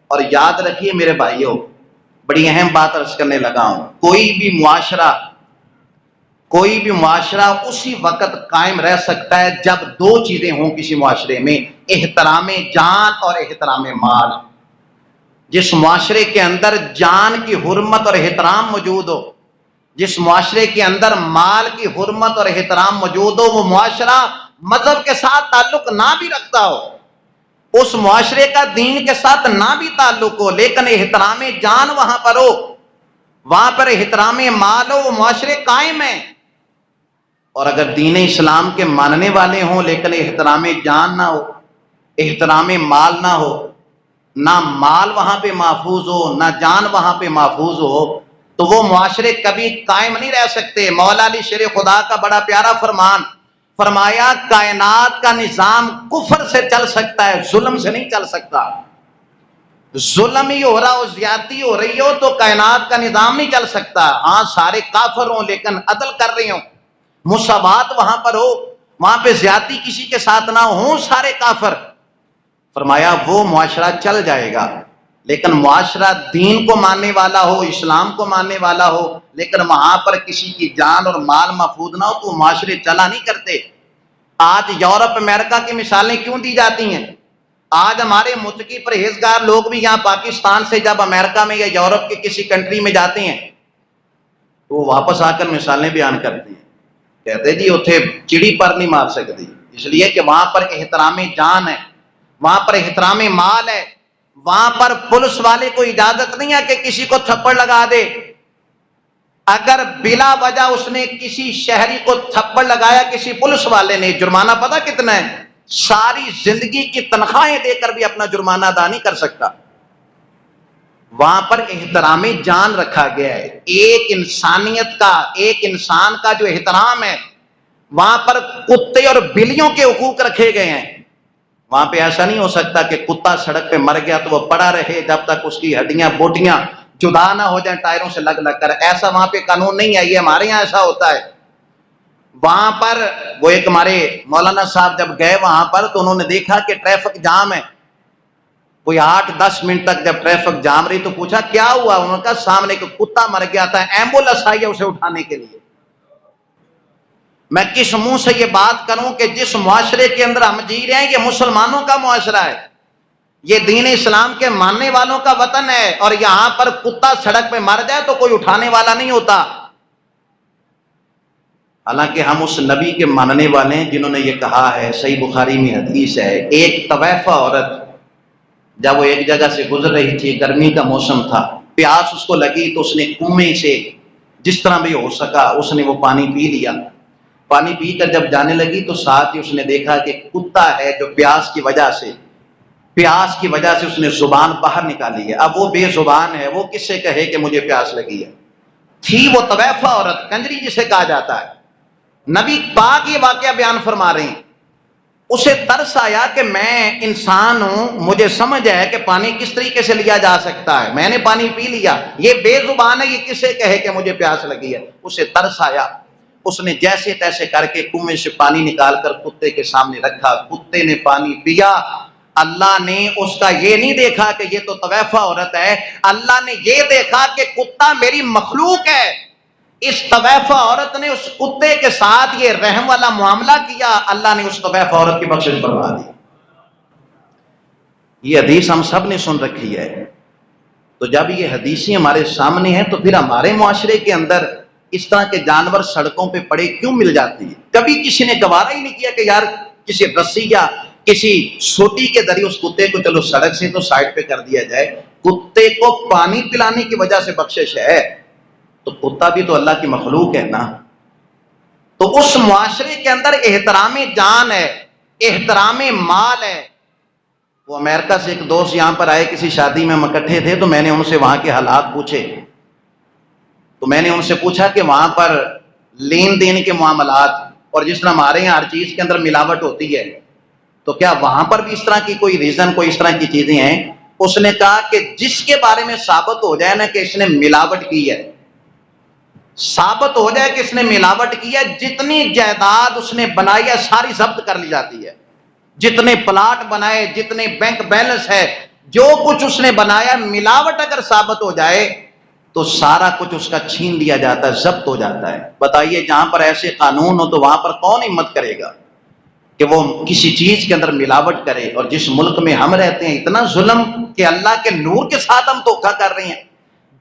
اور یاد رکھیے میرے بھائیوں، بڑی اہم بات عرض کرنے لگا ہوں، کوئی بھی معاشرہ اسی وقت قائم رہ سکتا ہے جب دو چیزیں ہوں کسی معاشرے میں، احترام جان اور احترام مال۔ جس معاشرے کے اندر جان کی حرمت اور احترام موجود ہو، جس معاشرے کے اندر مال کی حرمت اور احترام موجود ہو، وہ معاشرہ مذہب کے ساتھ تعلق نہ بھی رکھتا ہو، اس معاشرے کا دین کے ساتھ نہ بھی تعلق ہو، لیکن احترام جان وہاں پر ہو، وہاں پر احترام مال ہو، وہ معاشرے قائم ہیں۔ اور اگر دین اسلام کے ماننے والے ہوں لیکن احترام جان نہ ہو، احترام مال نہ ہو، نہ مال وہاں پہ محفوظ ہو نہ جان وہاں پہ محفوظ ہو، تو وہ معاشرے کبھی قائم نہیں رہ سکتے۔ مولا علی شیر خدا کا بڑا پیارا فرمان، فرمایا کائنات کا نظام کفر سے چل سکتا ہے، ظلم سے نہیں چل سکتا۔ ظلم ہی ہو رہا ہو، زیادتی ہو رہی ہو تو کائنات کا نظام نہیں چل سکتا۔ ہاں سارے کافر ہوں لیکن عدل کر رہے ہوں، مساوات وہاں پر ہو، وہاں پہ زیادتی کسی کے ساتھ نہ ہوں، سارے کافر، فرمایا وہ معاشرہ چل جائے گا۔ لیکن معاشرہ دین کو ماننے والا ہو، اسلام کو ماننے والا ہو، لیکن وہاں پر کسی کی جان اور مال محفوظ نہ ہو تو معاشرے چلا نہیں کرتے۔ آج یورپ امریکہ کی مثالیں کیوں دی جاتی ہیں؟ آج ہمارے متقی پرہیزگار لوگ بھی یہاں پاکستان سے جب امریکہ میں یا یورپ کے کسی کنٹری میں جاتے ہیں تو وہ واپس آ کر مثالیں بیان کرتے ہیں، کہتے جی اتنے چڑی پر نہیں مار سکتی، اس لیے کہ وہاں پر احترام جان ہے، وہاں پر احترام مال ہے، وہاں پر پولیس والے کو اجازت نہیں ہے کہ کسی کو تھپڑ لگا دے۔ اگر بلا وجہ اس نے کسی شہری کو تھپڑ لگایا کسی پولیس والے نے، جرمانہ پتہ کتنا ہے؟ ساری زندگی کی تنخواہیں دے کر بھی اپنا جرمانہ ادا نہیں کر سکتا۔ وہاں پر احترام جان رکھا گیا ہے، ایک انسانیت کا، ایک انسان کا جو احترام ہے، وہاں پر کتے اور بلیوں کے حقوق رکھے گئے ہیں۔ وہاں پہ ایسا نہیں ہو سکتا کہ کتا سڑک پہ مر گیا تو وہ پڑا رہے جب تک اس کی ہڈیاں بوٹیاں جدا نہ ہو جائیں ٹائروں سے لگ کر، ایسا وہاں پہ قانون نہیں ہے۔ یہ ہمارے یہاں ایسا ہوتا ہے۔ وہاں پر وہ ایک ہمارے مولانا صاحب جب گئے وہاں پر تو انہوں نے دیکھا کہ ٹریفک جام ہے، کوئی 8-10 منٹ تک جب ٹریفک جام رہی تو پوچھا کیا ہوا؟ انہوں نے کہا سامنے ایک کتا مر گیا تھا، ایمبولینس آئی ہے اسے اٹھانے کے لیے۔ میں کس منہ سے یہ بات کروں کہ جس معاشرے کے اندر ہم جی رہے ہیں یہ مسلمانوں کا معاشرہ ہے، یہ دین اسلام کے ماننے والوں کا وطن ہے، اور یہاں پر کتا سڑک پہ مر جائے تو کوئی اٹھانے والا نہیں ہوتا۔ حالانکہ ہم اس نبی کے ماننے والے ہیں جنہوں نے یہ کہا ہے، صحیح بخاری میں حدیث ہے، ایک طویفہ عورت جب وہ ایک جگہ سے گزر رہی تھی، گرمی کا موسم تھا، پیاس اس کو لگی تو اس نے کنویں سے جس طرح بھی ہو سکا اس نے وہ پانی پی لیا۔ پانی پی کر جب جانے لگی تو ساتھ ہی اس نے دیکھا کہ کتا ہے جو پیاس کی وجہ سے اس نے زبان باہر نکالی ہے، اب وہ بے زبان ہے، وہ کس سے کہے کہ مجھے پیاس لگی ہے؟ تھی وہ طویفہ عورت، کنجری جسے کہا جاتا ہے۔ نبی پاک یہ واقعہ بیان فرما رہے ہیں، اسے ترس آیا کہ میں انسان ہوں، مجھے سمجھ ہے کہ پانی کس طریقے سے لیا جا سکتا ہے، میں نے پانی پی لیا، یہ بے زبان ہے، یہ کسے کہے کہ مجھے پیاس لگی ہے؟ اسے ترس آیا، اس نے جیسے تیسے کر کے کنویں سے پانی نکال کر کتے کے سامنے رکھا، کتے نے پانی پیا۔ اللہ نے اس کا یہ نہیں دیکھا کہ یہ تو طویفہ عورت ہے، اللہ نے یہ دیکھا کہ کتا میری مخلوق ہے۔ اس طویفہ عورت نے اس کتے کے ساتھ یہ رحم والا معاملہ کیا، اللہ نے اس طویفہ عورت کی بخشش فرما دی۔ یہ حدیث ہم سب نے سن رکھی ہے، تو جب یہ حدیثیں ہمارے سامنے ہیں تو پھر ہمارے معاشرے کے اندر اس طرح کے جانور سڑکوں پہ پڑے کیوں مل جاتی ہیں؟ کبھی کسی نے گوارا ہی نہیں کیا کہ یار کسی رسی یا کسی سوٹی کے ذریعے اس کتے کو چلو سڑک سے تو سائڈ پہ کر دیا جائے۔ کتے کو پانی پلانے کی وجہ سے بخشش ہے تو کتا بھی تو اللہ کی مخلوق ہے نا۔ تو اس معاشرے کے اندر احترام جان ہے، احترام مال ہے۔ وہ امریکہ سے ایک دوست یہاں پر آئے، کسی شادی میں ہم اکٹھے تھے تو میں نے ان سے وہاں کے حالات پوچھے، تو میں نے ان سے پوچھا کہ وہاں پر لین دین کے معاملات، اور جس طرح ہمارے یہاں ہر چیز کے اندر ملاوٹ ہوتی ہے تو کیا وہاں پر بھی اس طرح کی کوئی ریزن، کوئی اس طرح کی چیزیں ہیں؟ اس نے کہا کہ جس کے بارے میں ثابت ہو جائے نا کہ اس نے ملاوٹ کی ہے، ثابت ہو جائے کہ اس نے ملاوٹ کی ہے، جتنی جائیداد اس نے بنائی ہے ساری ضبط کر لی جاتی ہے، جتنے پلاٹ بنائے، جتنے بینک بیلنس ہے، جو کچھ اس نے بنایا ملاوٹ اگر ثابت ہو جائے تو سارا کچھ اس کا چھین لیا جاتا ہے، ضبط ہو جاتا ہے۔ بتائیے جہاں پر ایسے قانون ہو تو وہاں پر کون ہمت کرے گا کہ وہ کسی چیز کے اندر ملاوٹ کرے؟ اور جس ملک میں ہم رہتے ہیں اتنا ظلم کہ اللہ کے نور کے ساتھ ہم دھوکہ کر رہے ہیں۔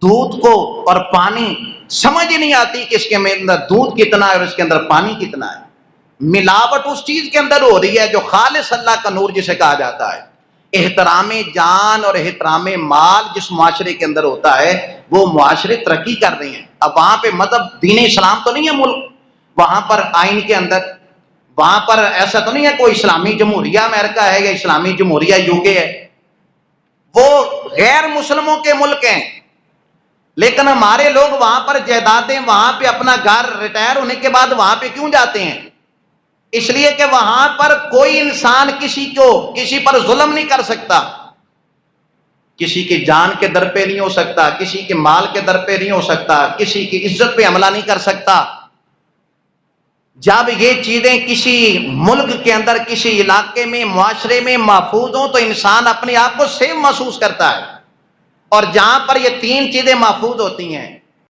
دودھ کو اور پانی سمجھ ہی نہیں آتی کہ اس کے اندر دودھ کتنا ہے اور اس کے اندر پانی کتنا ہے۔ ملاوٹ اس چیز کے اندر ہو رہی ہے جو خالص اللہ کا نور جسے کہا جاتا ہے۔ احترام جان اور احترام مال جس معاشرے کے اندر ہوتا ہے وہ معاشرے ترقی کر رہے ہیں۔ اب وہاں پہ مطلب دین اسلام تو نہیں ہے ملک، وہاں پر آئین کے اندر وہاں پر ایسا تو نہیں ہے کوئی اسلامی جمہوریہ امریکہ ہے یا اسلامی جمہوریہ یو کے ہے، وہ غیر مسلموں کے ملک ہیں، لیکن ہمارے لوگ وہاں پر جائیدادیں، وہاں پہ اپنا گھر ریٹائر ہونے کے بعد وہاں پہ کیوں جاتے ہیں؟ اس لیے کہ وہاں پر کوئی انسان کسی پر ظلم نہیں کر سکتا، کسی کی جان کے در پہ نہیں ہو سکتا، کسی کے مال کے در پہ نہیں ہو سکتا، کسی کی عزت پہ حملہ نہیں کر سکتا۔ جب یہ چیزیں کسی ملک کے اندر، کسی علاقے میں، معاشرے میں محفوظ ہوں تو انسان اپنے آپ کو سیف محسوس کرتا ہے، اور جہاں پر یہ تین چیزیں محفوظ ہوتی ہیں